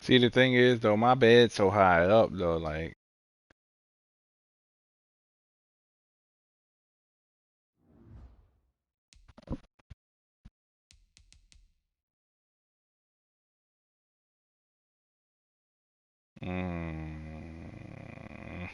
See, the thing is though, my bed's so high up though, like, mm,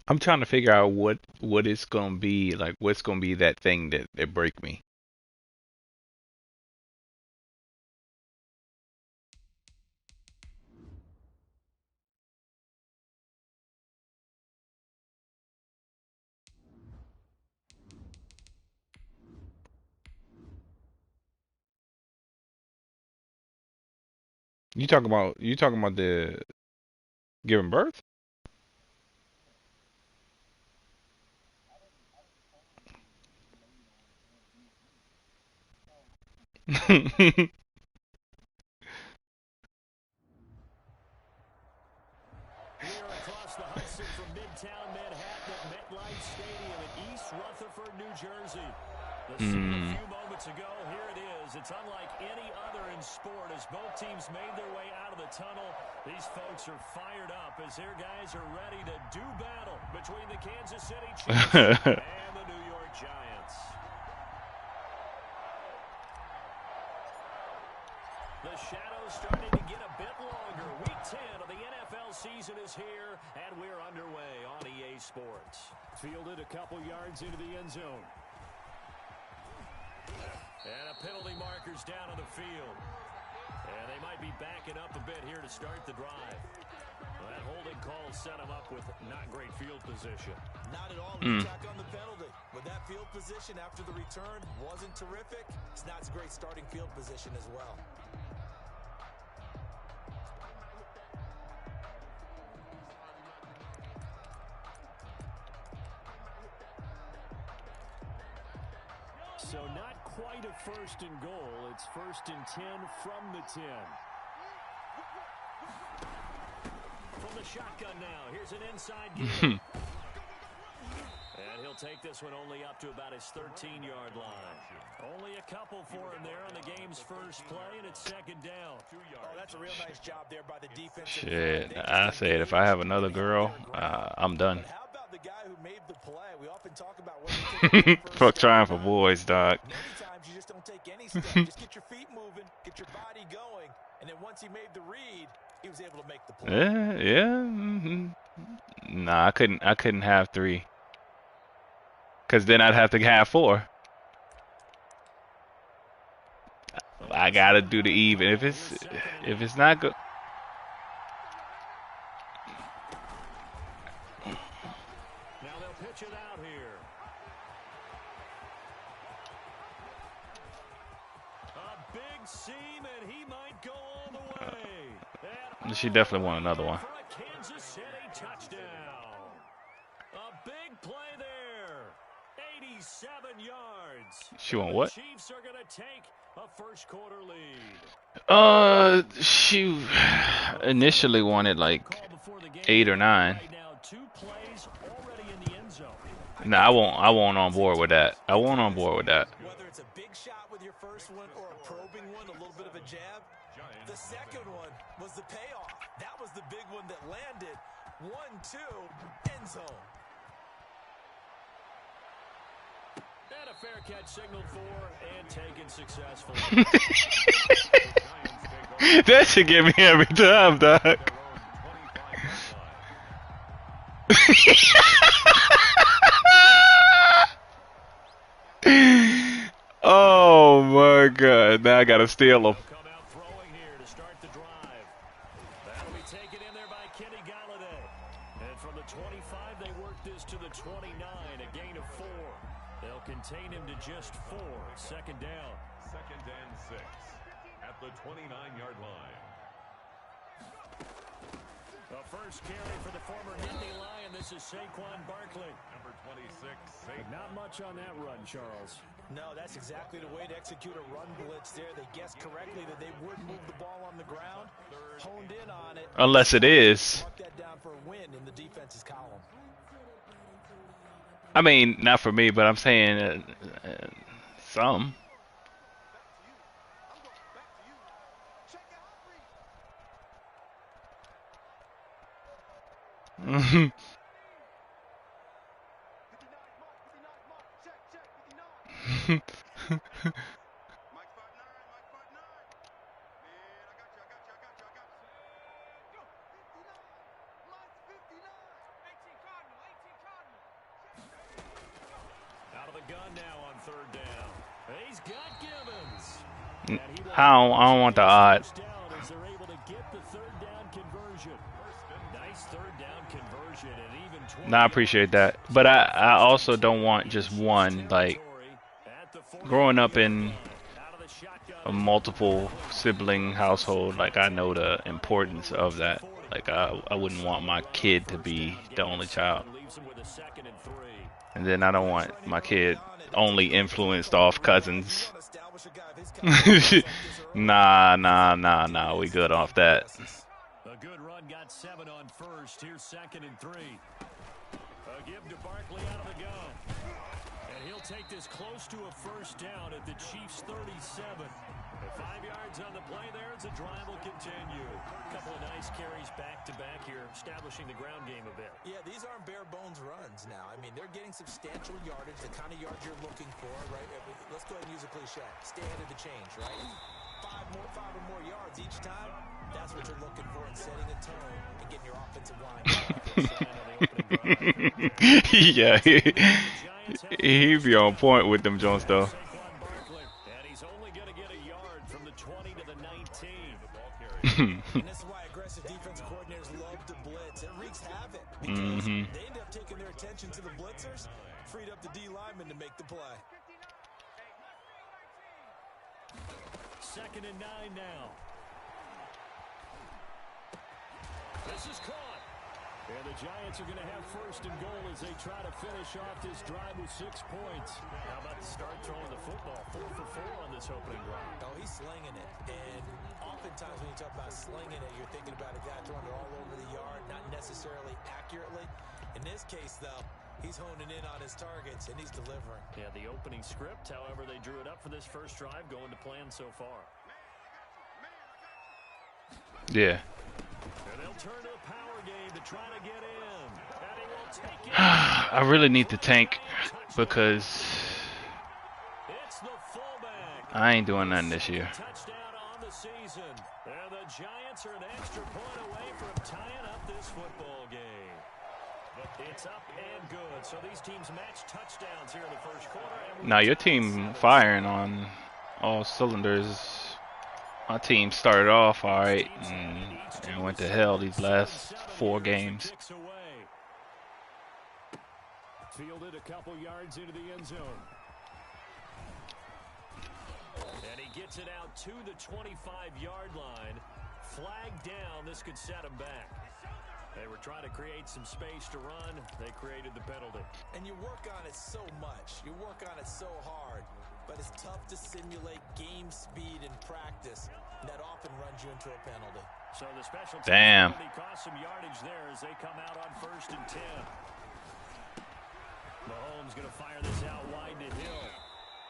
I'm trying to figure out what it's gonna be, like, what's gonna be that thing that break me. You talking about the giving birth? We are across the Hudson from Midtown Manhattan at MetLife Stadium in East Rutherford, New Jersey. The scene a Mm. few moments ago, here it is. It's unlike any other in sport as both teams made their way out of the tunnel. These folks are fired up as their guys are ready to do battle between the Kansas City Chiefs and the New York Giants. The shadow's starting to get a bit longer. Week 10 of the NFL season is here, and we're underway on EA Sports. Fielded a couple yards into the end zone. And a penalty marker's down on the field. And they might be backing up a bit here to start the drive. Well, that holding call set them up with not great field position. Not at all. Mm. Attack on the penalty. With that field position after the return wasn't terrific. It's not a great starting field position as well. So not quite a first and goal. It's first and 10 from the 10. From the shotgun now. Here's an inside give. And he'll take this one only up to about his 13-yard line. Only a couple for him there on the game's first play, and it's second down. Oh, that's a real nice job there by the defense. Shit, I said if I have another girl, I'm done. But how about the guy who made the play? We often talk about when you take a first Fuck step trying in for time. boys, dog. Many times you just don't take any step. Just get your feet moving, get your body going, and then once he made the read, he was able to make the play. Yeah, yeah. Nah, I couldn't have three, cause then I'd have to have four. I gotta do the even. If it's not good. Now they'll pitch it out here. A big seam, and he might go all the way. And She definitely want another one. for a Kansas City touchdown. A big play there. 87 yards. She want And what? the Chiefs are going to take A first quarter lead. Shoot. Initially wanted like Call before the game 8 or began 9. right now. 2 plays already in the end zone. No, I won't on board with that. I won't on board with that. Whether it's a big shot with your first one or a probing one, a little bit of a jab, the second one was the payoff. That was the big one that landed. 1-2, end zone. And a fair catch signaled for and taken successfully. That should get me every time, dog. Oh my God! Now I gotta steal them. Come out throwing here to start the drive. That'll be taken in there by Kenny Galladay. And from the 25, they work this to the 29, a gain of 4. They'll contain him to just 4. Second down. 2nd and 6 at the 29-yard line. The first carry for the former Nittany Lion. This is Saquon Barkley. Number 26, But not much on that run, Charles. No, that's exactly the way to execute a run blitz there. They guessed correctly that they would move the ball on the ground, honed in on it. Unless it is. Mark that down for a win in the defense's column. I mean, not for me, but I'm saying some. Out of the gun now on 3rd down. He's got Gibbons. I don't want the odd. As they're able to get the 3rd down conversion. Nice 3rd down conversion and even 20. No, I appreciate that, but I also don't want just one. Like growing up in a multiple sibling household, like I know the importance of that. Like I wouldn't want my kid to be the only child, and then I don't want my kid only influenced off cousins. Nah, we good off that. A good run got 7 on 1st. Here's 2nd and 3. A give to Barkley out of the gun. And he'll take this close to a 1st down at the Chiefs' 37. 5 yards on the play there as the drive will continue. A couple of nice carries back-to-back here, establishing the ground game a bit. Yeah, these aren't bare-bones runs now. I mean, they're getting substantial yardage, the kind of yards you're looking for, right? Let's go ahead and use a cliche. Stay ahead of the change, right? 5 or more yards each time. That's what you're looking for in setting a tone and getting your offensive line. Yeah, he be on point with them Jones though. And he's only going to get a yard from the 20 to the 19. And this is why aggressive defensive coordinators love to blitz. It wreaks havoc because they end up taking their attention to the blitzers, freed up the D lineman to make the play. 2nd and 9 now. This is caught. And the Giants are going to have 1st and goal as they try to finish off this drive with 6 points. How about the start throwing the football? 4 for 4 on this opening drive. Oh, he's slinging it. And oftentimes when you talk about slinging it, you're thinking about a guy throwing it all over the yard, not necessarily accurately. In this case, though, he's honing in on his targets, and he's delivering. Yeah, the opening script, however, they drew it up for this first drive, going to plan so far. Yeah. And they'll turn to the power game to try to get in. And he will take it. I really need to tank because It's the fullback. I ain't doing nothing this year. Touchdown on the season. And the Giants are an extra point away from tying up this football game. It's up and good. So these teams match touchdowns here in the first quarter. Now your team firing on all cylinders. My team started off all right and went to hell these last 4 games. Fielded a couple yards into the end zone. And he gets it out to the 25-yard line. Flag down. This could set him back. They were trying to create some space to run. They created the penalty. And you work on it so much. You work on it so hard. but it's tough to simulate game speed in practice. That often runs you into a penalty. So the special teams Damn. penalty cost some yardage there as they come out on 1st and 10. Mahomes going to fire this out wide to Hill.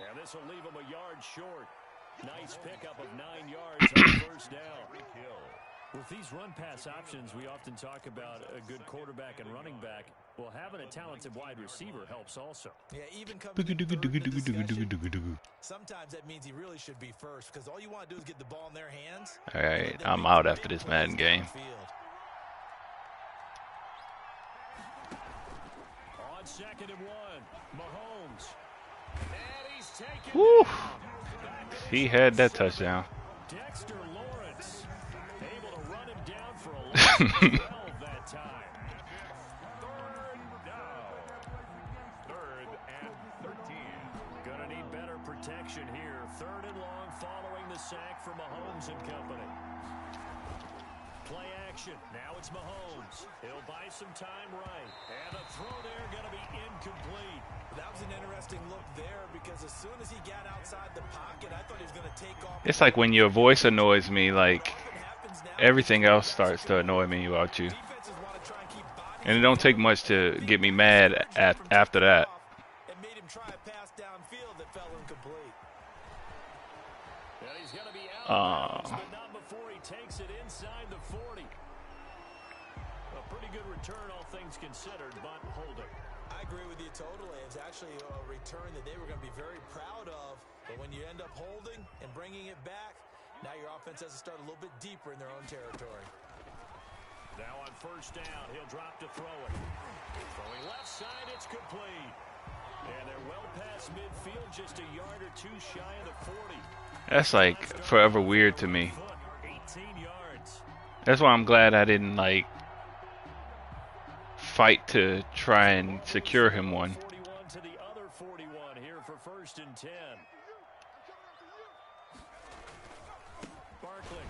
And this will leave him a yard short. Nice pickup of 9 yards on 1st down. With these run-pass options, we often talk about a good quarterback and running back. Well, having a talented wide receiver helps also. Yeah, even coming in third in the discussion, sometimes that means he really should be first because all you want to do is get the ball in their hands. All right, I'm out after this Madden game. On 2nd and 1, Mahomes. And he's taken Woo! down. He had that touchdown. Dexter Lawrence able to run him down for a loss of 12 that time. 3rd down. 3rd and 13. Gonna need better protection here. 3rd and long following the sack from Mahomes and company. Play action. Now it's Mahomes. He'll buy some time right. And a throw there going to be incomplete. That was an interesting look there because as soon as he got outside the pocket, I thought he was going to take off. It's like when your voice annoys me, like everything else starts to annoy me about you. And it don't take much to get me mad after that. It made him try a pass downfield that fell incomplete. And he's going to be out, but not before he takes it inside the 40. A pretty good return, all things considered, but holding. I agree with you totally. It's actually a return that they were going to be very proud of. But when you end up holding and bringing it back, now your offense has to start a little bit deeper in their own territory. Now on 1st down, he'll drop to throw it. Throwing left side, it's complete. And they're well past midfield, just a yard or two shy of the 40. That's like forever weird to me. 18 yards. That's why I'm glad I didn't like fight to try and secure him one. 41 to the other 41 here for 1st and 10. Barkley.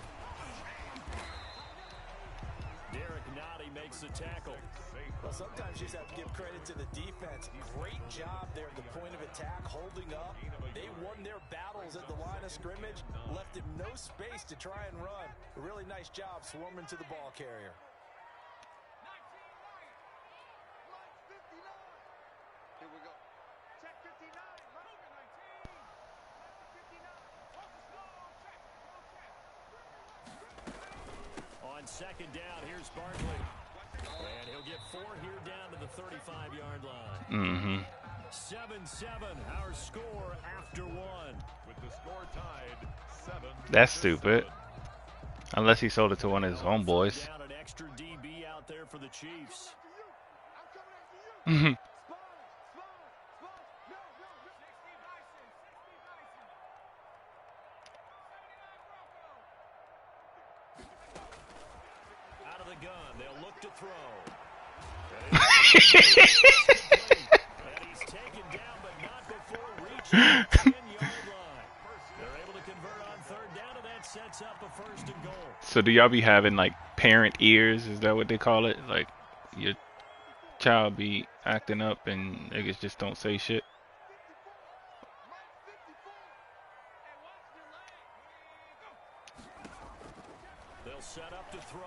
Derek Nottie makes the tackle. Well, sometimes you just have to give credit to the defense. Great job there at the point of attack, holding up. They won their battles at the line of scrimmage, left him no space to try and run. A really nice job swarming to the ball carrier. Here we go. Check 59. On 2nd down, here's Barkley. And he'll get 4 here down to the 35-yard line. 7-7, our score after 1. With the score tied 7. That's stupid. Unless he sold it to one of his homeboys. Down an extra DB out there for the Chiefs. Out of the gun, they'll look to throw. And he's taken down, but not before reaching the 10-yard line. They're able to convert on 3rd down, and that sets up a 1st and goal. So do y'all be having like parent ears? Is that what they call it? Like your child be acting up and niggas just don't say shit? They'll set up to throw.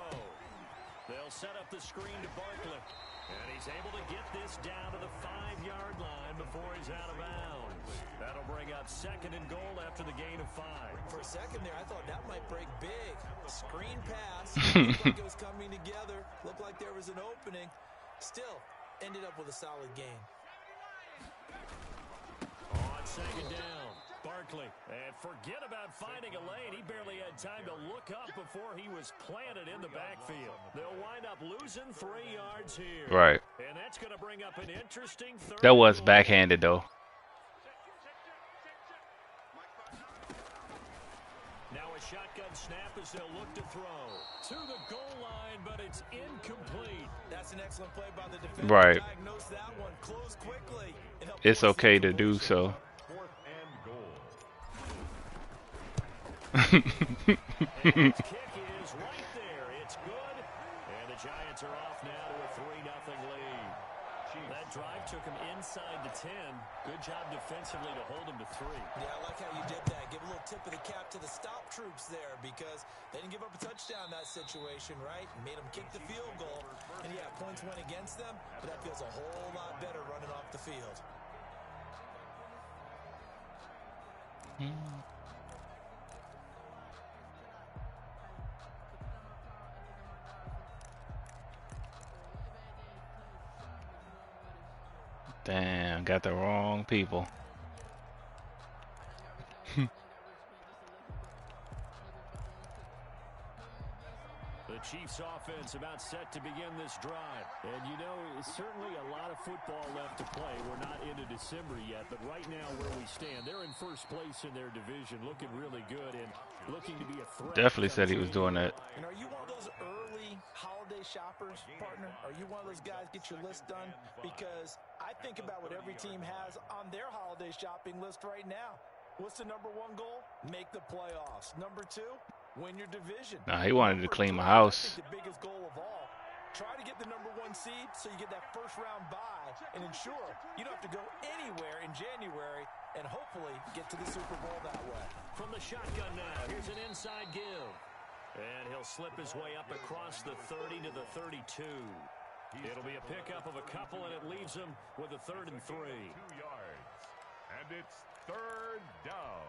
They'll set up the screen to Barkley. And he's able to get this down to the 5-yard line before he's out of bounds. That'll bring up 2nd and goal after the gain of 5. For a second there, I thought that might break big. Screen pass. Looked like it was coming together. Looked like there was an opening. Still, ended up with a solid game. On 2nd down, Barkley. And forget about finding a lane. He barely had time to look up before he was planted in the backfield. They'll wind up losing 3 yards here. Right. And that's going to bring up an interesting 3rd. That was backhanded though. Now a shotgun snap as they'll look to throw. To the goal line, but it's incomplete. That's an excellent play by the defense. Right. Diagnose that one. Close quickly. It's okay to do so. 4th and goal. And his kick is right there. It's good. And the Giants are off now to a 3-0 lead. That drive took him inside the 10. Good job defensively to hold him to 3. Yeah, I like how you did that. Give a little tip of the cap to the stop troops there because they didn't give up a touchdown in that situation, right? Made them kick the field goal. And, yeah, points went against them, but that feels a whole lot better running off the field. Damn, got the wrong people. The Chiefs offense about set to begin this drive. And, you know, it's certainly a lot of football left to play. We're not into December yet, but right now where we stand, they're in first place in their division, looking really good and looking to be a threat. Definitely said he was doing that. And are you one of those early holiday shoppers, partner? Are you one of those guys get your list done? Because I think about what every team has on their holiday shopping list right now. What's the number 1 goal? Make the playoffs. Number 2, win your division. Nah, he wanted to clean my I house. think the biggest goal of all, try to get the number 1 seed so you get that first round bye and ensure you don't have to go anywhere in January and hopefully get to the Super Bowl that way. From the shotgun now, here's an inside give. And he'll slip his way up across the 30 to the 32. It'll be a pickup of a couple, and it leaves him with a 3rd and 3. 2 yards. And it's 3rd down.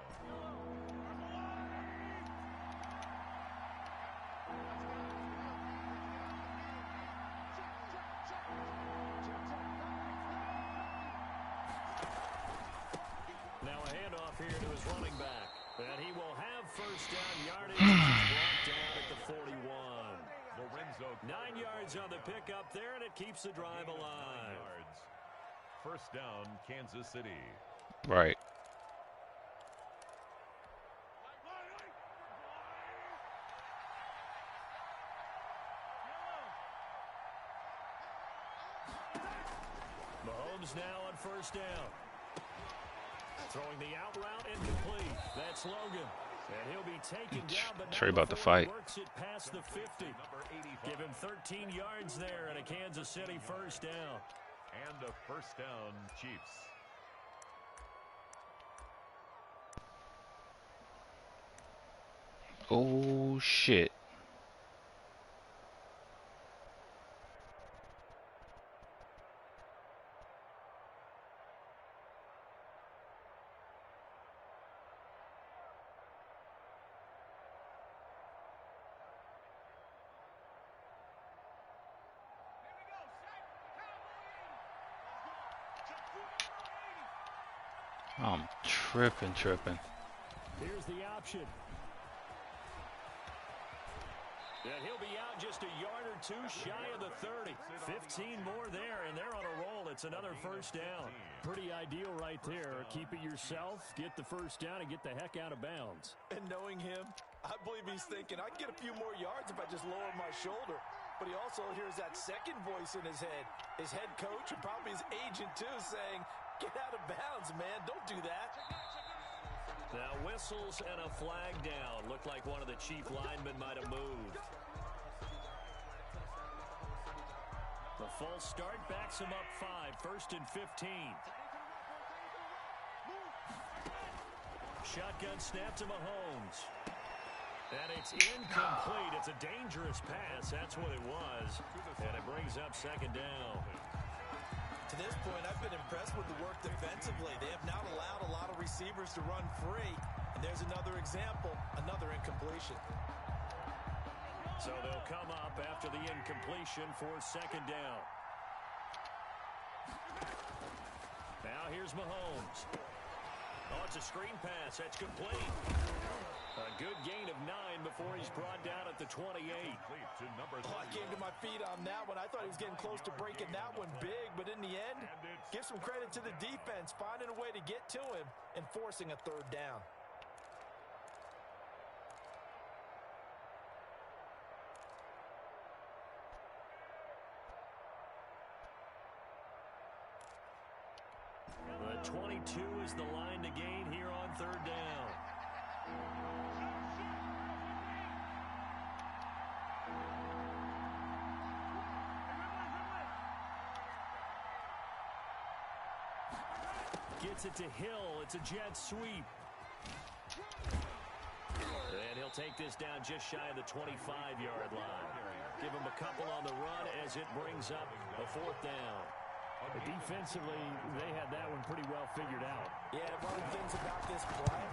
Now a handoff here to his running back. And he will have first down yardage. He's brought down at the 41. Lorenzo 9 yards on the pickup there, and it keeps the drive alive. yards. First down, Kansas City. Right. Mahomes now on first down. Throwing the out route incomplete. That's Logan. And he'll be taken down, but Trey not about to before he fight. works it past the 50. Give him 13 yards there and a Kansas City first down. And a first down, Chiefs. Oh, shit. I'm tripping. Here's the option. And he'll be out just a yard or 2 shy of the 30. 15 more there, and they're on a roll. It's another first down. Pretty ideal right there. Keep it yourself, get the first down, and get the heck out of bounds. And knowing him, I believe he's thinking, I can get a few more yards if I just lower my shoulder. But he also hears that second voice in his head. His head coach and probably his agent, too, saying, get out of bounds, man. Don't do that. Now whistles and a flag down. Looked like one of the Chief linemen might have moved. The false start backs him up 5. 1st and 15. Shotgun snap to Mahomes. And it's incomplete. It's a dangerous pass. That's what it was. And it brings up 2nd down. To this point, I've been impressed with the work defensively. They have not allowed a lot of receivers to run free. And there's another example, another incompletion. So they'll come up after the incompletion for 2nd down. Now here's Mahomes. Oh, it's a screen pass. That's complete. A good gain of 9 before he's brought down at the 28. I came to my feet on that one. I thought he was getting close to breaking that one big, but in the end, give some credit to the defense, finding a way to get to him and forcing a 3rd down. The 22 is the line to gain here on 3rd down. Gets it to Hill. It's a jet sweep. And he'll take this down just shy of the 25-yard line. Give him a couple on the run as it brings up a 4th down. But defensively, they had that one pretty well figured out. Yeah, and one of the things about this play,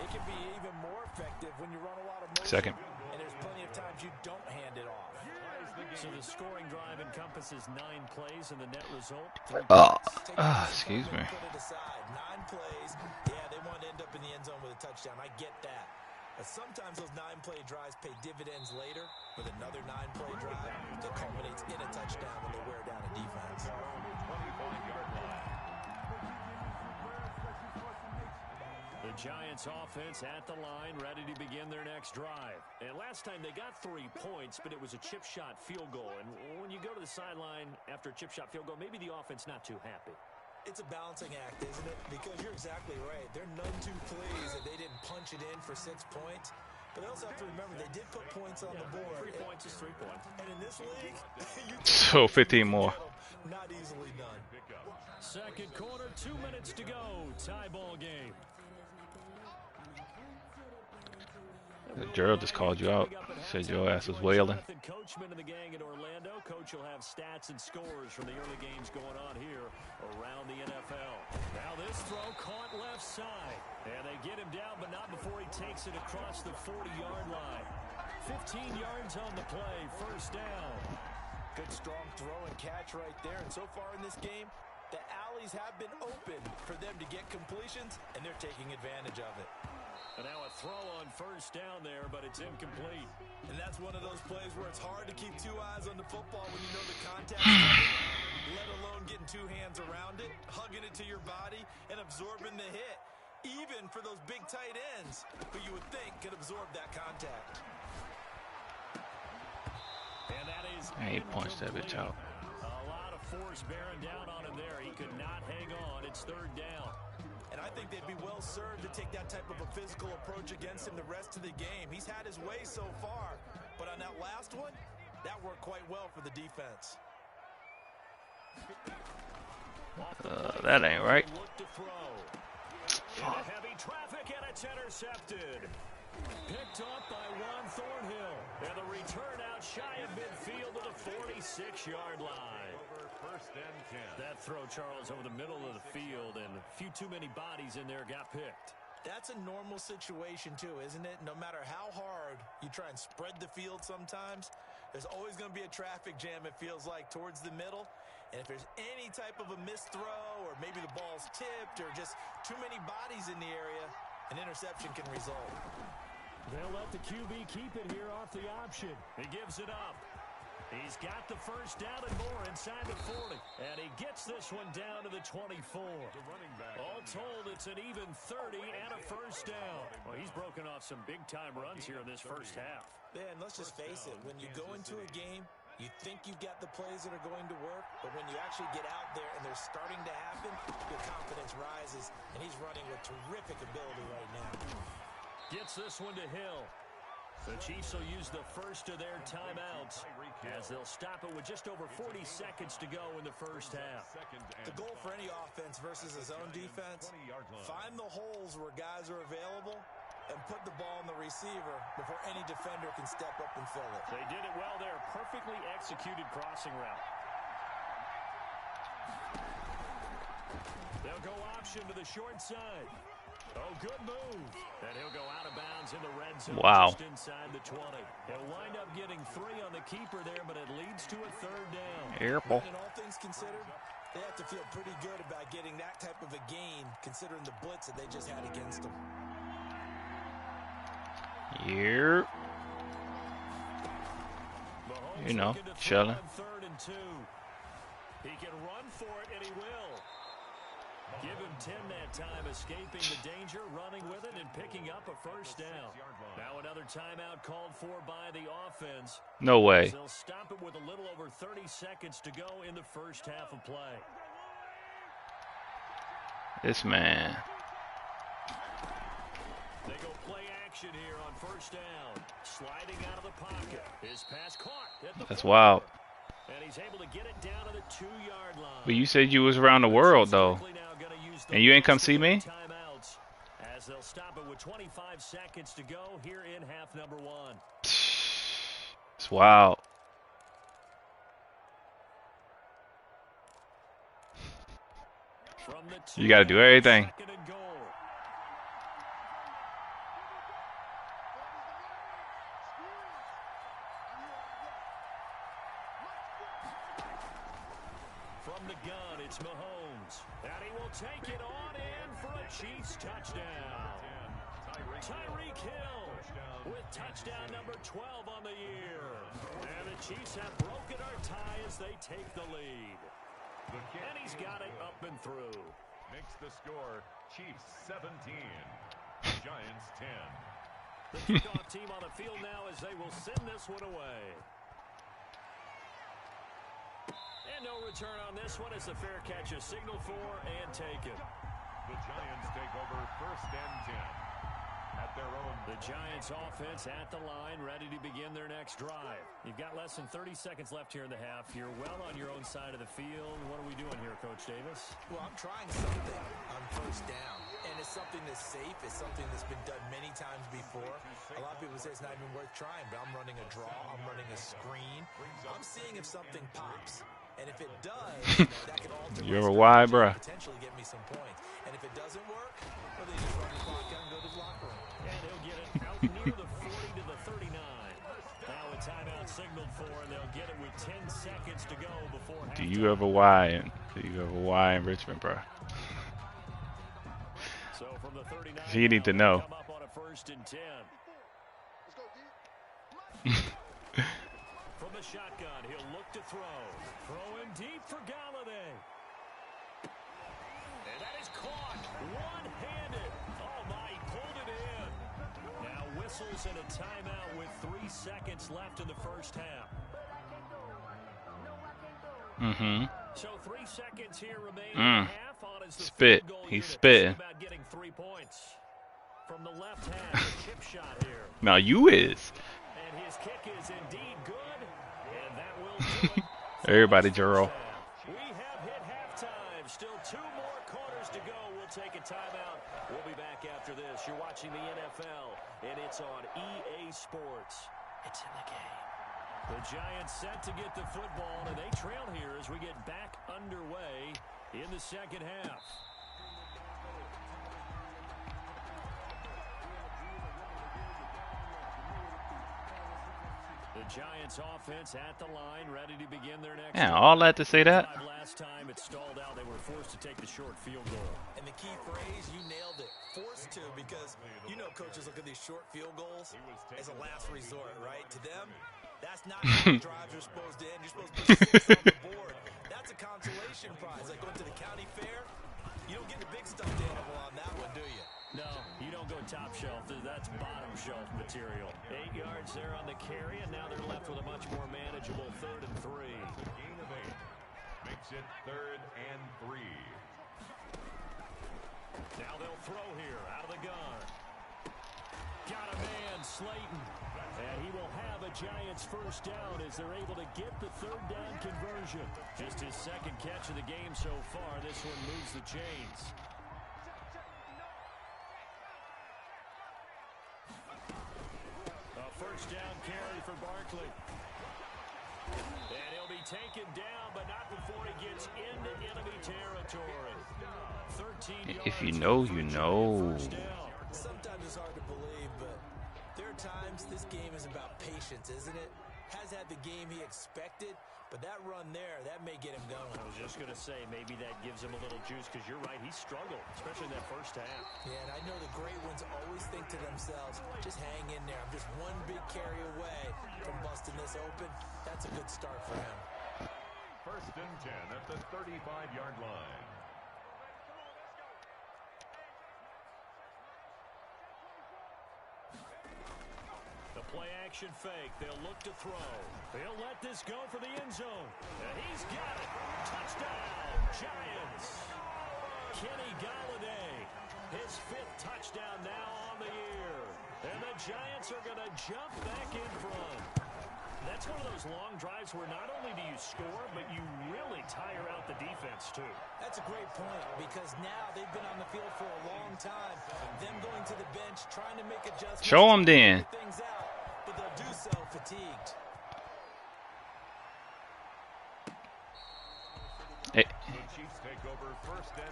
it can be even more effective when you run a lot of motion. Second. And there's plenty of times you don't hand it off. So the scoring drive encompasses 9 plays, and the net result, 3 Excuse me. Put it aside. 9 plays. Yeah, they want to end up in the end zone with a touchdown. I get that. But sometimes those 9-play drives pay dividends later with another 9-play drive that culminates in a touchdown when they wear down a defense. The Giants offense at the line, ready to begin their next drive. And last time they got 3 points, but it was a chip shot field goal. And when you go to the sideline after a chip shot field goal, maybe the offense not too happy. It's a balancing act, isn't it? Because you're exactly right. They're none too pleased that they didn't punch it in for 6 points. But they also have to remember they did put points on the board. 3 points is 3 points. And in this league, you So 15 more. not easily done. Second quarter, 2 minutes to go. Tie ball game. Gerald just called you out. Said your ass was wailing. Coachman of the gang in Orlando. Coach will have stats and scores from the early games going on here around the NFL. Now this throw caught left side. And they get him down, but not before he takes it across the 40-yard line. 15 yards on the play. First down. Good strong throw and catch right there. And so far in this game, the alleys have been open for them to get completions, and they're taking advantage of it. And now a throw on first down there, but it's incomplete. And that's one of those plays where it's hard to keep 2 eyes on the football when you know the contact's coming, let alone getting 2 hands around it, hugging it to your body, and absorbing the hit. Even for those big tight ends, who you would think could absorb that contact. And that is 8 points that bitch out. a lot of force bearing down on him there. He could not hang on. It's 3rd down. And I think they'd be well served to take that type of a physical approach against him the rest of the game. He's had his way so far, but on that last one, that worked quite well for the defense. That ain't right. Look to throw. Into heavy traffic, and it's intercepted. Picked up by Juan Thornhill. And the return out shy of midfield to the 46-yard line. First and 10. That throw, Charles, over the middle of the field, and a few too many bodies in there got picked. That's a normal situation too, isn't it? No matter how hard you try and spread the field sometimes, there's always going to be a traffic jam, it feels like, towards the middle. And if there's any type of a missed throw, or maybe the ball's tipped, or just too many bodies in the area, an interception can result. They'll let the QB keep it here off the option. He gives it up. He's got the first down and more inside the 40. And he gets this one down to the 24. All told, it's an even 30 and a first down. Well, he's broken off some big-time runs here in this first half. Man, let's just face it. When you go into a game, you think you've got the plays that are going to work, but when you actually get out there and they're starting to happen, your confidence rises, and he's running with terrific ability right now. Gets this one to Hill. The Chiefs will use the first of their timeouts as they'll stop it with just over 40 seconds to go in the first half. The goal for any offense versus his own defense, find the holes where guys are available and put the ball in the receiver before any defender can step up and fill it. They did it well there. Perfectly executed crossing route. They'll go option to the short side. Oh, good move. And he'll go out of bounds in the red zone. Wow. Just inside the 20. He'll wind up getting 3 on the keeper there, but it leads to a third down. Careful. And all things considered, they have to feel pretty good about getting that type of a gain, considering the blitz that they just had against them. Here. Mahomes You know, looking to throw chilling. on 3rd and 2. He can run for it, and he will. Give him 10 that time, escaping the danger, running with it, and picking up a first down. Now another timeout called for by the offense. No way. They'll stop it with a little over 30 seconds to go in the first half of play. This man. They go play action here on first down. Sliding out of the pocket. His pass caught at the That's 4. wild. And he's able to get it down to the 2-yard line. But you said you was around the world, though. Now going to use use the And you ain't come rest see of their me? timeouts as they'll stop it with 25 seconds to go here in half number 1. It's wild. From the You got to do everything. 2nd and goal. From the gun, it's Mahomes. And he will take it on in for a Chiefs touchdown. Tyreek Hill with touchdown number 12 on the year. And the Chiefs have broken our tie as they take the lead. And he's got it up and through. Makes the score Chiefs 17, Giants 10. The kickoff team on the field now as they will send this one away. And no return on this one as the fair catch is signaled for and taken. The Giants take over 1st and 10 at their own. The Giants offense at the line, ready to begin their next drive. You've got less than 30 seconds left here in the half. You're well on your own side of the field. What are we doing here, Coach Davis? Well, I'm trying something on 1st down, and it's something that's safe. It's something that's been done many times before. A lot of people say it's not even worth trying, but I'm running a draw. I'm running a screen. I'm seeing if something pops. And if it does, that could alter You're a why, bruh. potentially get me some points. And if it doesn't work, well, they just run the clock out and go to the locker room. And he'll get it out near the 40 to the 39. Now a timeout signaled for, and they'll get it with 10 seconds to go before halftime. Do you have a Y in Richmond, bro? So from the 39, You need to know. come up on a 1st and 10. Let's go deep. From the shotgun, he'll look to throw. Throwing deep for Galladay. And that is caught one-handed. Oh, my, he pulled it in. Now whistles and a timeout with 3 seconds left in the 1st half. Mm-hmm. So 3 seconds here remaining in the half on as the Spit. field goal He's unit spitting. about getting 3 points. From the left half, a chip shot here. Now you is. And his kick is indeed good. And that will do it. Everybody, Gerald. We have hit halftime. Still 2 more quarters to go. We'll take a timeout. We'll be back after this. You're watching the NFL, and it's on EA Sports. It's in the game. The Giants set to get the football, and they trail here as we get back underway in the 2nd half. The Giants offense at the line, ready to begin their next. Man, all that to say that. Last time it stalled out, they were forced to take the short field goal. And the key phrase, you nailed it. Forced to, because you know coaches look at these short field goals as a last resort, right? To them, that's not how the drives are supposed to end. You're supposed to put 6 on the board. That's a consolation prize. Like going to the county fair, you don't get the big stuffed animal on that one, do you? No, you don't go top shelf. That's bottom shelf material. 8 yards there on the carry, and now they're left with a much more manageable 3rd and 3. Gain of 8 makes it 3rd and 3. Now they'll throw here out of the gun. Got a man, Slayton. And he will have a Giants 1st down as they're able to get the 3rd down conversion. Just his 2nd catch of the game so far. This one moves the chains. A 1st down carry for Barkley. And he'll be taken down, but not before he gets into enemy territory. 13 yards. If you know, you know. Sometimes it's hard to believe, but there are times this game is about patience, isn't it? Has had the game he expected, but that run there, that may get him going. I was just going to say, maybe that gives him a little juice, because you're right, he struggled, especially in that 1st half. Yeah, and I know the great ones always think to themselves, just hang in there. I'm just one big carry away from busting this open. That's a good start for him. 1st and 10 at the 35-yard line. The play-action fake. They'll look to throw. They'll let this go for the end zone. And he's got it. Touchdown, Giants. Kenny Galladay, his 5th touchdown now on the year. And the Giants are going to jump back in front. That's one of those long drives where not only do you score, but you really tire out the defense, too. That's a great point because now they've been on the field for a long time. Them going to the bench, trying to make adjustments. Show them then. Things out, but they'll do so fatigued. Hey,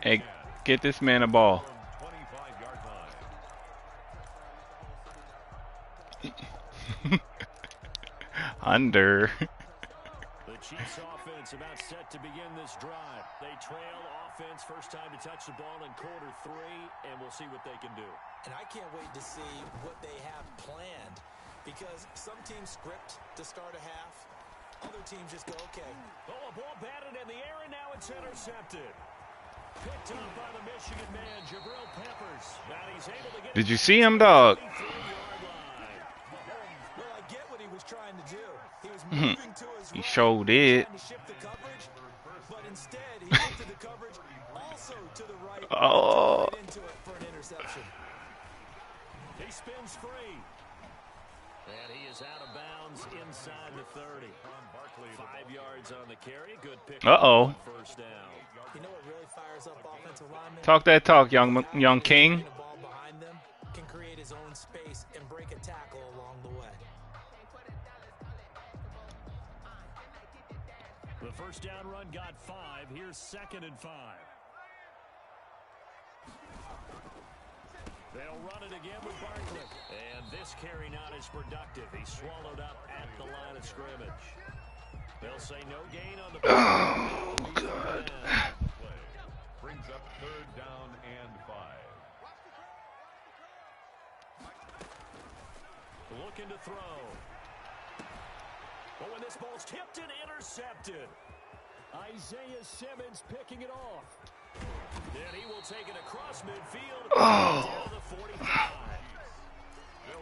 hey, get this man a ball. Under. The Chiefs offense about set to begin this drive. They trail offense first time to touch the ball in quarter 3, and we'll see what they can do. And I can't wait to see what they have planned because some teams script to start a half. Other teams just go, okay. Oh, a ball batted in the air, and now it's intercepted. Picked up by the Michigan man, Jabril Peppers. And he's able to get Did you see him, dog? Well, I get what he was trying to do. He was moving to his He right, sure did. trying to shift the coverage, but instead he shifted the coverage also to the right. Oh. Right into it for an interception. He spins free. And he is out of bounds inside the 30. 5 yards on the carry. Good pick. Uh-oh. First down. You know what really fires up offensive linemen? Talk that talk, young king. The ball behind them can create his own space and break a tackle along the way. The first down run got 5. Here's 2nd and 5. They'll run it again with Barkley. And this carry not as productive. He's swallowed up at the line of scrimmage. They'll say no gain on the Oh, God. Brings up 3rd down and 5. Looking to throw. Oh, and this ball's tipped and intercepted. Isaiah Simmons picking it off. And he will take it across midfield. Down to the 45.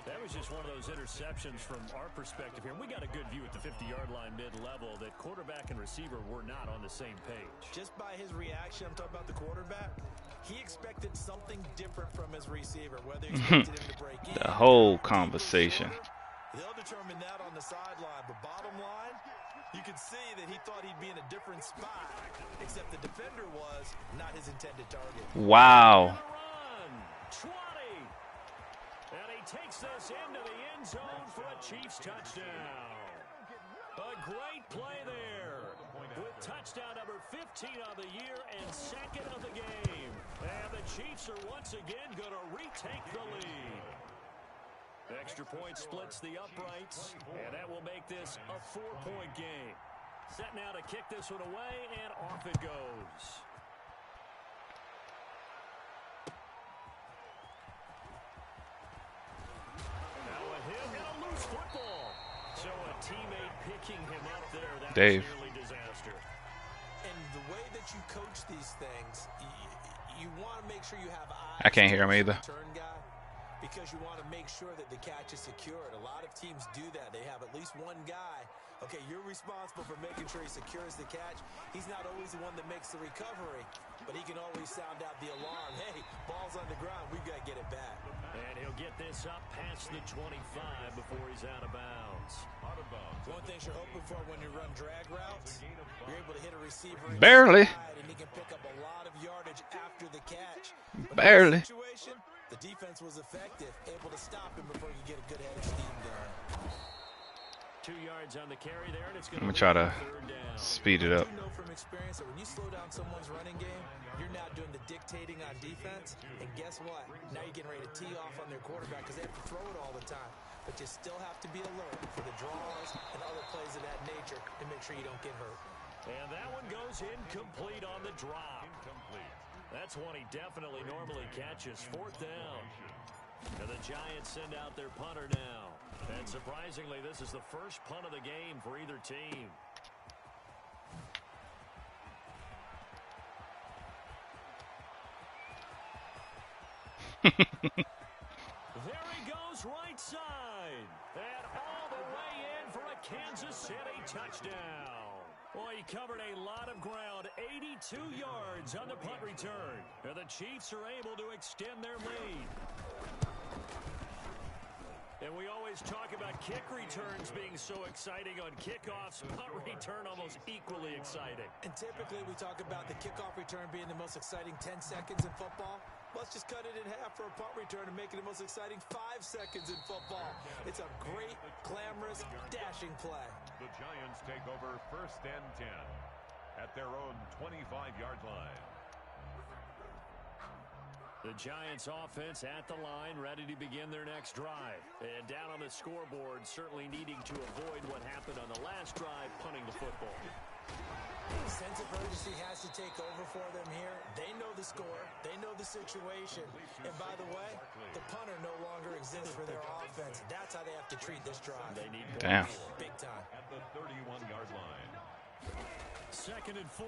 That was just one of those interceptions from our perspective here. We got a good view at the 50-yard line mid-level that quarterback and receiver were not on the same page. Just by his reaction, I'm talking about the quarterback, he expected something different from his receiver, whether he expected him to break in. The whole conversation. They'll determine that on the sideline, but bottom line, you could see that he thought he'd be in a different spot, except the defender was not his intended target. Wow. Run, 20. And he takes this into the end zone for a Chiefs touchdown. A great play there with touchdown number 15 on the year and 2nd of the game. And the Chiefs are once again going to retake the lead. Extra point splits the uprights, and that will make this a 4-point game. Set now to kick this one away, and off it goes. Now a hit and a loose football. So a teammate picking him up there. That Dave. was nearly disaster. And the way that you coach these things, you want to make sure you have eyes. I can't hear him either. Turn guy, because you want to make sure that the catch is secured. A lot of teams do that. They have at least one guy. Okay, you're responsible for making sure he secures the catch. He's not always the one that makes the recovery, but he can always sound out the alarm. Hey, ball's on the ground. We've got to get it back. And he'll get this up past the 25 before he's out of bounds. One thing you're hoping for when you run drag routes, you're able to hit a receiver Barely. inside, and he can pick up a lot of yardage after the catch. But Barely. In this situation, the defense was effective, able to stop him before he could get a good head of steam going. 2 yards on the carry there, and it's going I'm going to try to 3rd down. speed it up. You know from experience that when you slow down someone's running game, you're now doing the dictating on defense, and guess what? Now you're getting ready to tee off on their quarterback because they have to throw it all the time. But you still have to be alert for the draws and other plays of that nature to make sure you don't get hurt. And that one goes incomplete on the drop. That's one he definitely normally catches. 4th down. And the Giants send out their punter now. And surprisingly, this is the first punt of the game for either team. There he goes right side. And all the way in for a Kansas City touchdown. Well, he covered a lot of ground, 82 yards on the punt return. And the Chiefs are able to extend their lead. And we always talk about kick returns being so exciting on kickoffs. Punt return almost equally exciting. And typically we talk about the kickoff return being the most exciting 10 seconds in football. Let's just cut it in half for a punt return and make it the most exciting 5 seconds in football. It's a great, glamorous, dashing play. The Giants take over 1st and 10 at their own 25-yard line. The Giants offense at the line, ready to begin their next drive. And down on the scoreboard, certainly needing to avoid what happened on the last drive, punting the football. Sense of urgency has to take over for them here. They know the score. They know the situation. And by the way, the punter no longer exists for their offense. That's how they have to treat this drive. They need Damn. Big time. At the 31-yard line. 2nd and 4.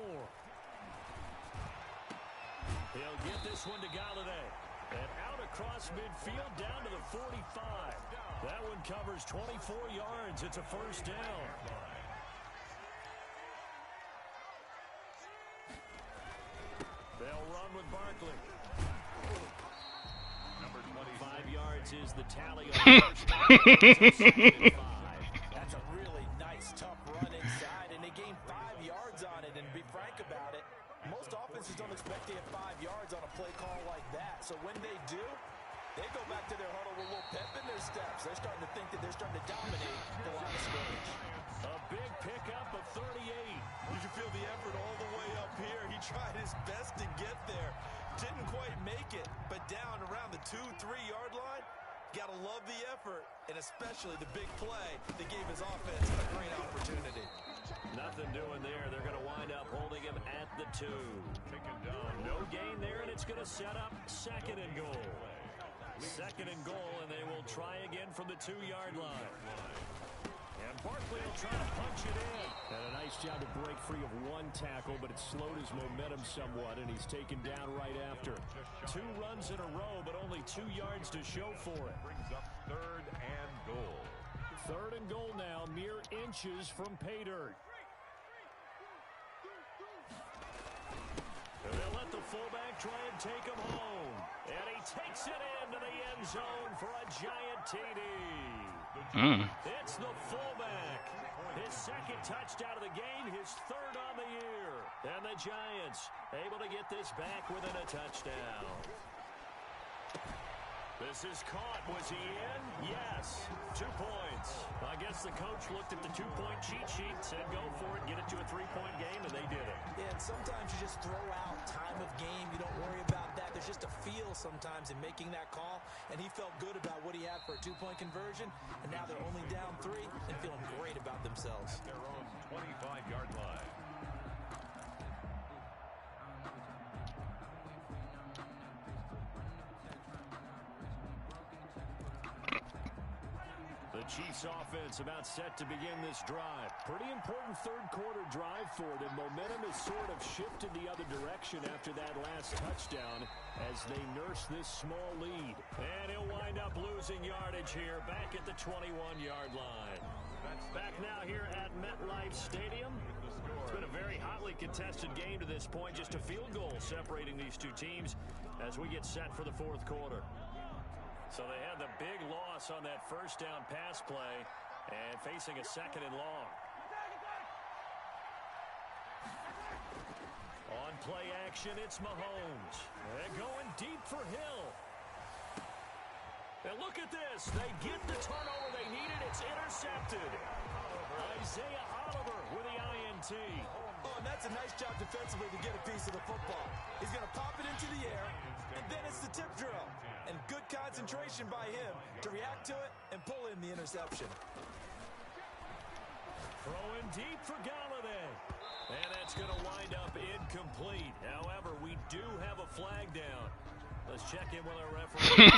He'll get this one to Galladay. And out across midfield down to the 45. That one covers 24 yards. It's a 1st down. They'll run with Barkley. Number 5 yards is the tally on the 1st down. That's a really nice, tough run inside, and they gained 5 yards on it. And to be frank about it, most offenses don't expect to get 5 yards on a play call like that. So when they do, they go back to their huddle with a little pep in their steps. They're starting to think that they're starting to dominate the line of scrimmage. A big pickup of 38. You can feel the effort all the way up here. He tried his best to get there. Didn't quite make it, but down around the 2-3-yard line, gotta love the effort, and especially the big play that gave his offense a great opportunity. Nothing doing there. They're going to wind up holding him at the 2. taken down. No gain there, and it's going to set up 2nd and goal. 2nd and goal, and they will try again from the 2-yard line. And Barkley will try to punch it in. And a nice job to break free of one tackle, but it slowed his momentum somewhat, and he's taken down right after. 2 runs in a row, but only 2 yards to show for it. Brings up 3rd and goal. 3rd and goal now, mere inches from pay dirt. And they'll let the fullback try and take him home. And he takes it into the end zone for a Giant TD. It's the fullback. His 2nd touchdown of the game, his 3rd on the year. And the Giants able to get this back within a touchdown. This is caught. Was he in? Yes. 2 points. I guess the coach looked at the 2-point cheat sheet, said go for it, get it to a 3-point game, and they did it. Yeah, and sometimes you just throw out time of game. You don't worry about that. There's just a feel sometimes in making that call, and he felt good about what he had for a 2-point conversion, and now they're only down 3 and feeling great about themselves. Their own 25-yard line. The Chiefs offense about set to begin this drive. Pretty important 3rd quarter drive for them. Momentum has sort of shifted the other direction after that last touchdown as they nurse this small lead. And he'll wind up losing yardage here back at the 21-yard line. Back now here at MetLife Stadium. It's been a very hotly contested game to this point. Just a field goal separating these 2 teams as we get set for the 4th quarter. So they had the big loss on that 1st down pass play and facing a 2nd and long. On play action, it's Mahomes. They're going deep for Hill. And look at this. They get the turnover they needed. It's intercepted. Isaiah Oliver with the INT. Oh, and that's a nice job defensively to get a piece of the football. He's going to pop it into the air, and then it's the tip drill. And good concentration by him to react to it and pull in the interception. Throwing deep for Galladay. And that's going to wind up incomplete. However, we do have a flag down. Let's check in with our referee.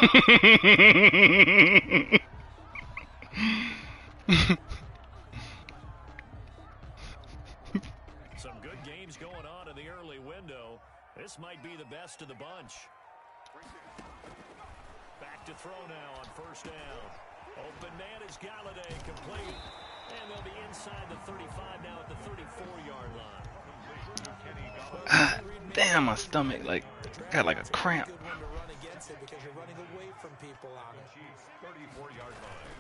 Some good games going on in the early window. This might be the best of the bunch. Back to throw now on 1st down. Open man is Galladay, complete. And they'll be inside the 35 now at the 34-yard line. Damn, my stomach got like a cramp. Good one to run against it because you're running away from people on it. Chiefs 34-yard line.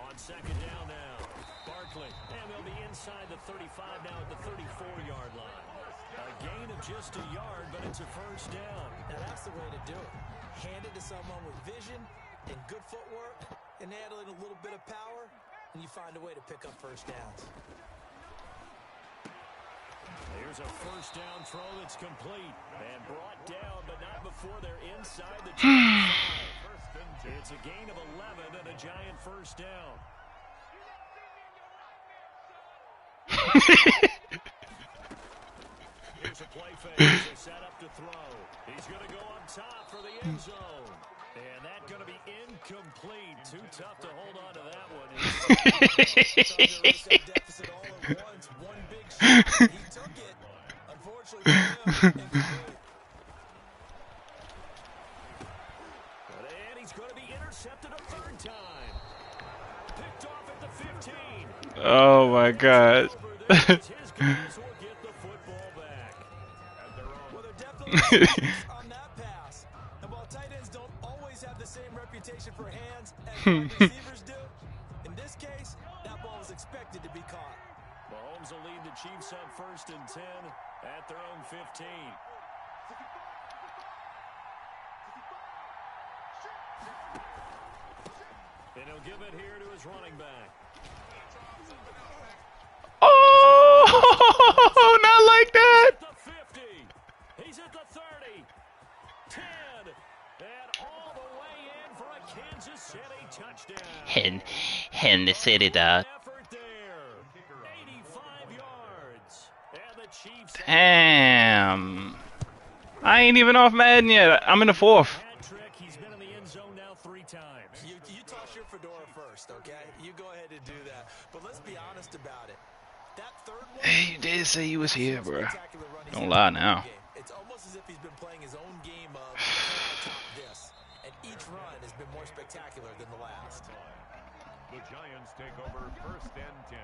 On second down now, Barkley, and they'll be inside the 35 now at the 34-yard line. A gain of just a yard, but it's a first down. Now that's the way to do it. Hand it to someone with vision and good footwork, and add in a little bit of power, and you find a way to pick up first downs. Here's a first down throw that's complete and brought down, but not before they're inside the 25. It's a gain of 11 and a Giant first down. Here's a play fake. They set up to throw. He's going to go up top for the end zone. And that's going to be incomplete. Too tough to hold on to that one. Deficit all at once. One big shot. He took it. Unfortunately for him, incomplete. And he's going to be intercepted a third time. Picked off at the 15. Oh my God. His guys will get the football back. Well, they're definitely on that pass. And while tight ends don't always have the same reputation for hands as wide receivers do, in this case, that ball was expected to be caught. Mahomes will lead the Chiefs on 1st and 10 at their own 15. And he'll give it here to his running back. Oh, not like that. He's at the 50. He's at the 30. 10. And all the way in for a Kansas City touchdown. And the city dog. Effort there. 85 yards. And the Chiefs. Damn. I ain't even off Madden yet. I'm in the 4th. Hat-trick. He's been in the end zone now 3 times. You toss your fedora first, okay? You go ahead and do that. But let's be honest about it. That third one, Hey, you did say you was here, bro. spectacular run he's Don't had lie in the now. game. It's almost as if he's been playing his own game of can I top this? And each run has been more spectacular than the last. The Giants take over 1st and 10.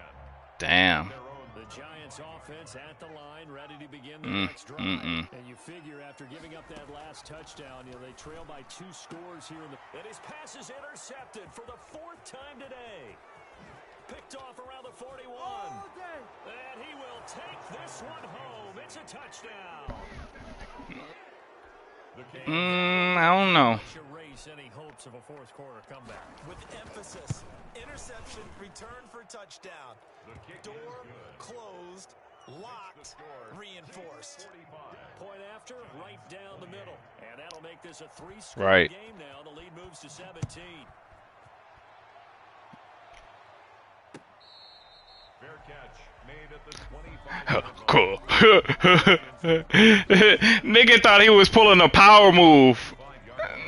Damn. The Giants offense at the line, ready to begin the next drive. And you figure after giving up that last touchdown, they trail by 2 scores here. And his pass is intercepted for the 4th time today. Picked off around the 41. And he will take this one home. It's a touchdown. I don't know. Erase any hopes of a 4th quarter comeback. With emphasis, interception, return for touchdown. Door closed, locked, reinforced. Point after, right down the middle. And that'll make this a 3-score Right. game now. The lead moves to 17. Fair catch made at the 25. Cool. Nigga thought he was pulling a power move.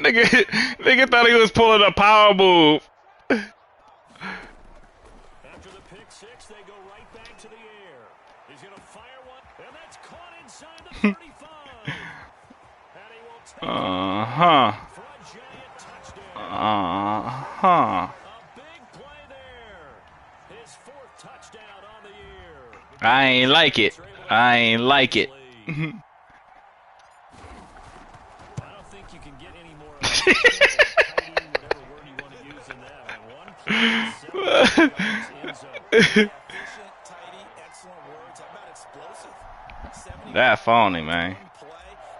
Nigga thought he was pulling a power move. After the pick 6, they go right back to the air. He's going to fire one, and that's caught inside the 35. And he will take Uh-huh. for a Giant touchdown. Uh-huh. A big play there. His 4th touchdown on the year. I ain't like it. I ain't like it. I don't think you can get any more tidy, whatever word you want to use in that. One play, 7 yards in zone. Efficient, tidy, excellent words. How about explosive? 70 That phony, man. play.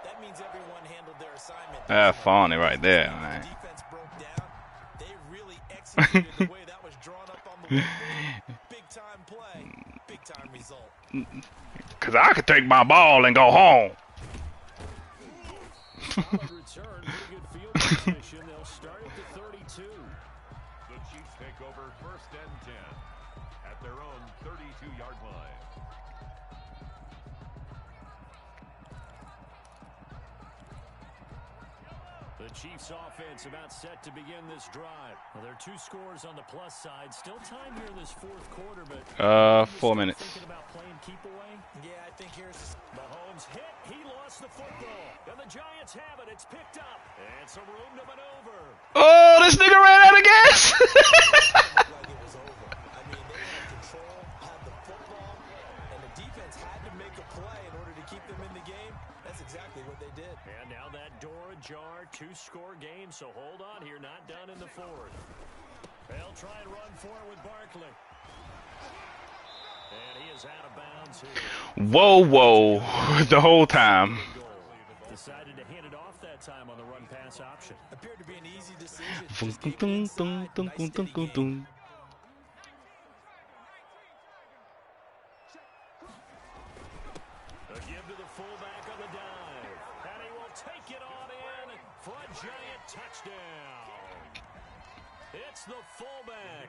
That means everyone handled their assignment. That phony right there, man. The defense broke down. They really executed the way that was drawn up on the whiteboard. Big time play, big time result. Cause I could take my ball and go home. Solid return, pretty good field position. They'll start at the 32. The Chiefs take over 1st and 10 at their own 32-yard line. The Chiefs offense about set to begin this drive. Well, there are 2 scores on the plus side. Still time here in this 4th quarter, but 4 minutes. thinking about playing keep away. Yeah, I think here's Mahomes hit. He lost the football. And the Giants have it. It's picked up. And some room to maneuver. Oh, this nigga ran out of gas. like it was over. I mean, they had control, had the football, and the defense had to make a play in order to keep them in the game. That's exactly what they did. And now that door ajar, 2-score game, so hold on here, not done in the fourth. They'll try and run for it with Barkley. And he is out of bounds here. Whoa, whoa, the whole time. Decided to hand it off that time on the run pass option. Appeared to be an easy decision. Just gave it inside. Nice steady game. A give to the fullback on the dive. And he will take it on in for a Giant touchdown. It's the fullback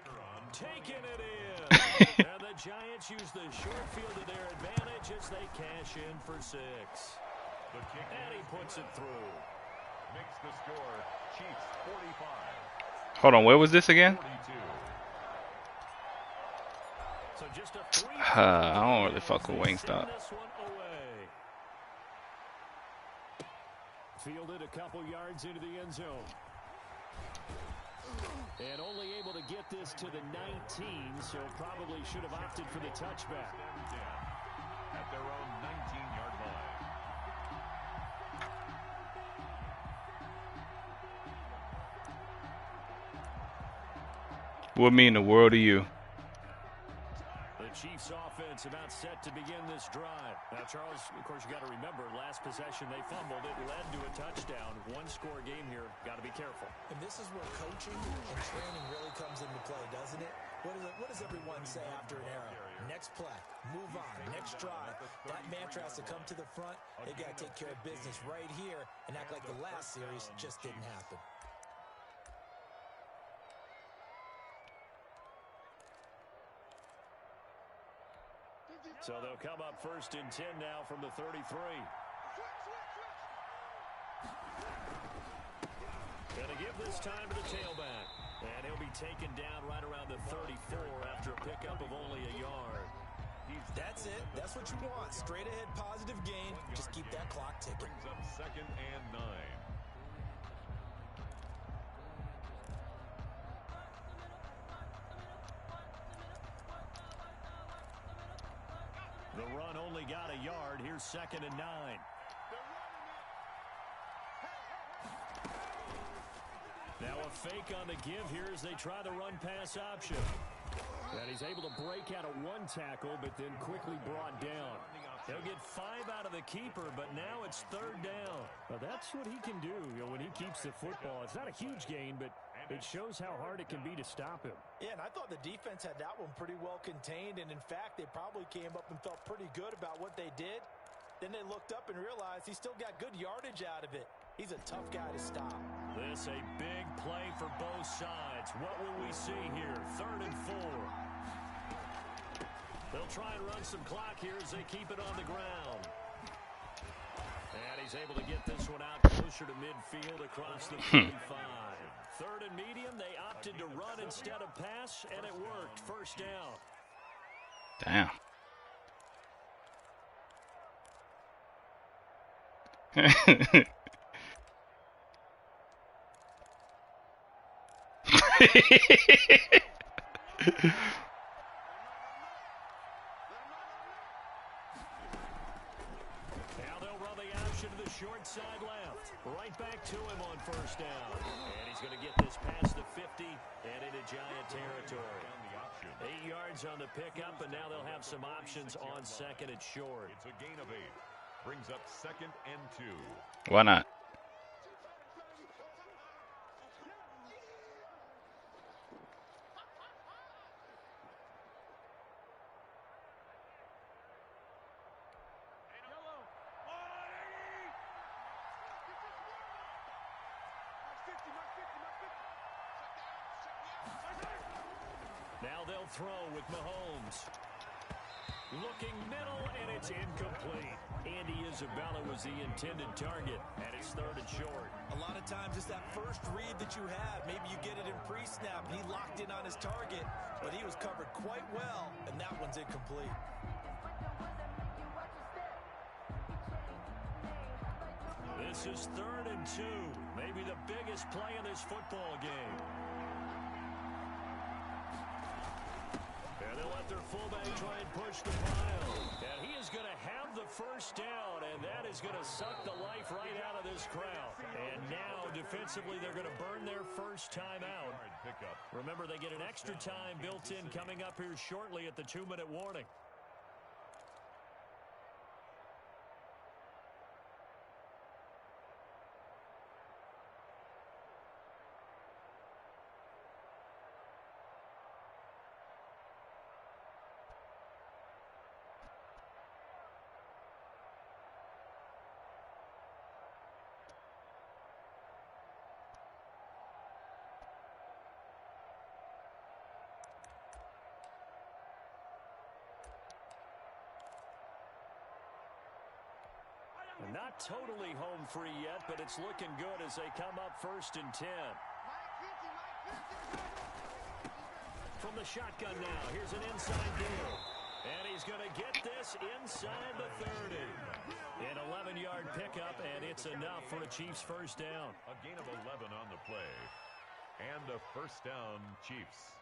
taking it in. And the Giants use the short field to their advantage as they cash in for 6. And he puts it through. Makes the score Chiefs 45. Hold on, where was this again? 42. So just a 3. I don't really fuck with Wingstop. Fielded a couple yards into the end zone. And only able to get this to the 19, so probably should have opted for the touchback. At their own 19-yard line. What mean the world to you? The Chiefs offense about set to begin this drive. Now, Charles, of course, you got to remember, last possession they fumbled. It led to a touchdown. 1-score game here. Got to be careful. And this is where coaching and training really comes into play, doesn't it? What does everyone say after an error? Next play, move on, next drive. That mantra has to come to the front. They got to take care of business right here and act like the last series just didn't happen. So they'll come up 1st and 10 now from the 33. Gonna give this time to the tailback. And he'll be taken down right around the 34 after a pickup of only a yard. That's it. That's what you want. Straight ahead positive gain. Just keep that clock ticking. Brings up 2nd and 9. The run only got a yard. Here's 2nd and 9. Now a fake on the give here as they try the run pass option. And he's able to break out of 1 tackle, but then quickly brought down. He'll get 5 out of the keeper, but now it's 3rd down. Well, that's what he can do, when he keeps the football. It's not a huge gain, but it shows how hard it can be to stop him. Yeah, and I thought the defense had that one pretty well contained, and in fact, they probably came up and felt pretty good about what they did. Then they looked up and realized he still got good yardage out of it. He's a tough guy to stop. This a big play for both sides. What will we see here? 3rd and 4. They'll try and run some clock here as they keep it on the ground. And he's able to get this one out closer to midfield across the 45. 3rd and medium, they opted to run instead of pass, and it worked. 1st down. Damn. Now they'll run the option to the short side left. Right back to him on 1st down. And he's going to get this past the 50 and into Giant territory. 8 yards on the pickup, and now they'll have some options on 2nd and short. It's a gain of 8. Brings up 2nd and 2. Why not? Now they'll throw with Mahomes. Looking middle, and it's incomplete. Andy Isabella was the intended target, and it's 3rd and short. A lot of times it's that first read that you have. Maybe you get it in pre-snap, and he locked in on his target, but he was covered quite well, and that one's incomplete. This is 3rd and 2. Maybe the biggest play in this football game. And they'll let their fullback try and push the pile. And he is going to have the 1st down, and that is going to suck the life right out of this crowd. And now, defensively, they're going to burn their first time out. Remember, they get an extra time built in coming up here shortly at the 2-minute warning. Not totally home free yet, but it's looking good as they come up 1st and 10. From the shotgun now, here's an inside deal. And he's going to get this inside the 30. An 11-yard pickup, and it's enough for a Chiefs first down. A gain of 11 on the play. And a first down, Chiefs.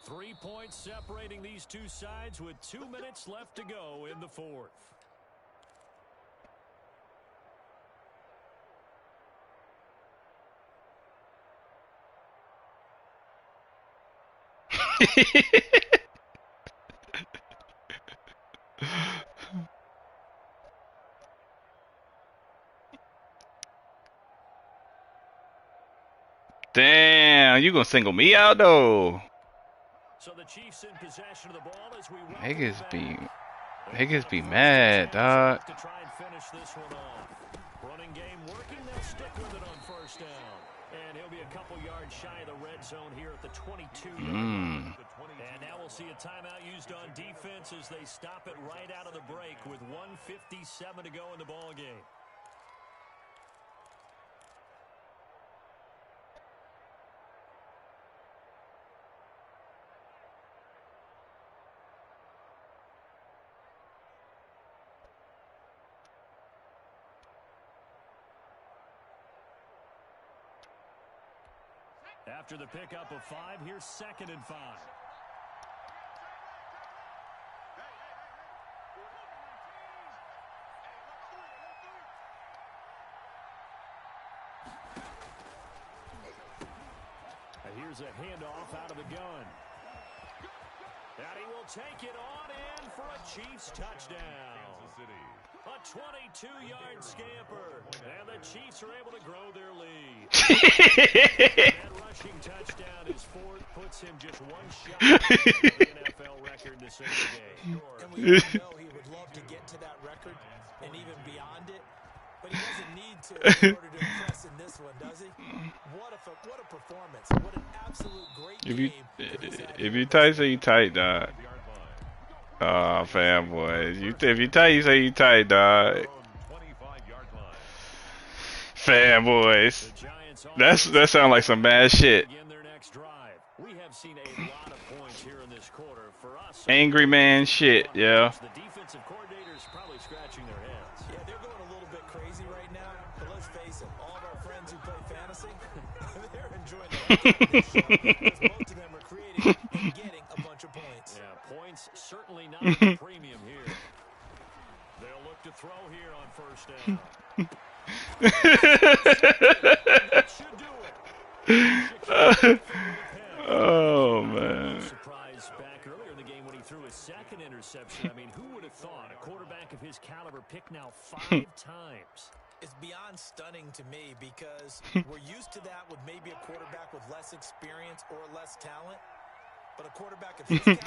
3 points separating these two sides with 2 minutes left to go in the 4th. Damn, you gonna single me out though? So the Chiefs in possession of the ball as we Niggas be mad, dog. To try and finish this one off. Running game working, they'll stick with it on first down. And he'll be a couple yards shy of the red zone here at the 22. And now we'll see a timeout used on defense as they stop it right out of the break with 1:57 to go in the ball game. After the pickup of 5, here's 2nd and 5. And here's a handoff out of the gun. And he will take it on in for a Chiefs touchdown. Kansas City. A 22-yard scamper. And the Chiefs are able to grow their lead. That rushing touchdown is 4th, puts him just one shot of the NFL record to save the game. And we all know he would love to get to that record and even beyond it. But he doesn't need to in order to impress in this one, does he? What a performance. What an absolute great game. If you tight, say you tight, dog. Oh, fanboys. If you tight, you say you tight, dog. Fanboys. That sound like some bad shit. We have seen a lot of points here in this quarter. For us, Angry man shit, yeah. The defensive coordinators probably scratching their heads. Yeah, they're going a little bit crazy right now. But let's face it, all of our friends who play fantasy, they're enjoying the heck out of this show. Because most of them are creating and getting a bunch of points. Yeah, points certainly not the premium here. They'll look to throw here on first down. That should do it. Oh, man. Surprise back earlier in the game when he threw his 2nd interception. I mean, who would have thought a quarterback of his caliber picked now 5 times? It's beyond stunning to me because we're used to that with maybe a quarterback with less experience or less talent. But a quarterback of his caliber,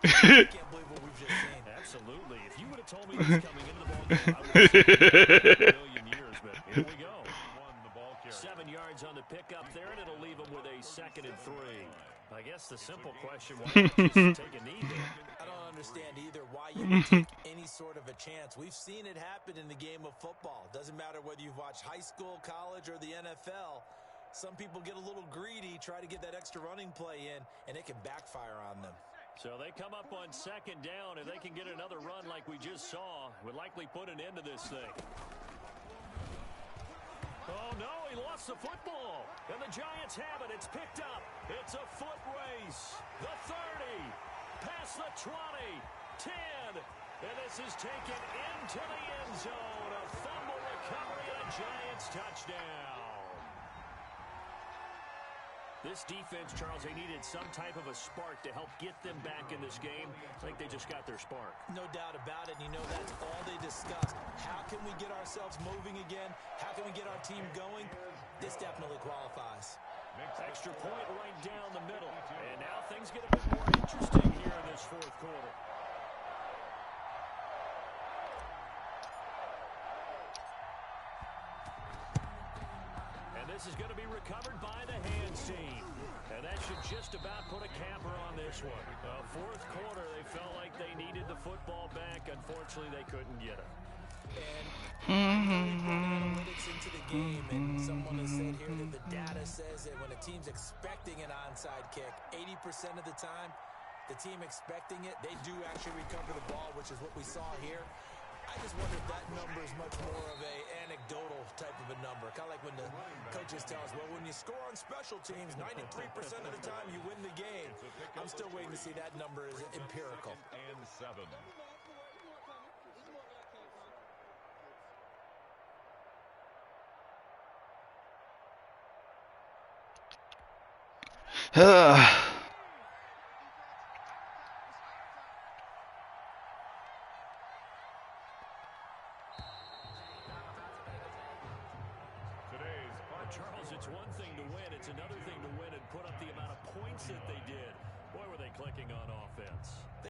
I can't believe what we've just seen. Absolutely. If you would have told me this coming into the ball game, I would have said it in a million years. But here we go. 7 yards on the pickup there, and it'll leave him with a 2nd and 3. I guess the simple question, why not just take a knee there? I don't understand either why you would take any sort of a chance. We've seen it happen in the game of football. Doesn't matter whether you've watched high school, college, or the NFL. Some people get a little greedy, try to get that extra running play in, and it can backfire on them. So they come up on 2nd down, and they can get another run like we just saw. Would likely put an end to this thing. Oh, no, he lost the football. And the Giants have it. It's picked up. It's a foot race. The 30. Past the 20. 10. And this is taken into the end zone. A fumble recovery and a Giants touchdown. This defense, Charles, they needed some type of a spark to help get them back in this game. I think they just got their spark. No doubt about it. You know, that's all they discussed. How can we get ourselves moving again? How can we get our team going? This definitely qualifies. Extra point right down the middle. And now things get a bit more interesting here in this fourth quarter. This is going to be recovered by the hands team. And that should just about put a capper on this one. Fourth quarter, they felt like they needed the football back. Unfortunately, they couldn't get it. And analytics into the game, and someone has said here that the data says that when a team's expecting an onside kick, 80% of the time, the team expecting it, they do actually recover the ball, which is what we saw here. I just wonder if that number is much more of a anecdotal type of a number. Kind of like when the coaches tell us, well, when you score on special teams, 93% of the time you win the game. I'm still waiting to see that number is empirical. And 7. Charles, it's one thing to win. It's another thing to win and put up the amount of points that they did. Boy, were they clicking on offense.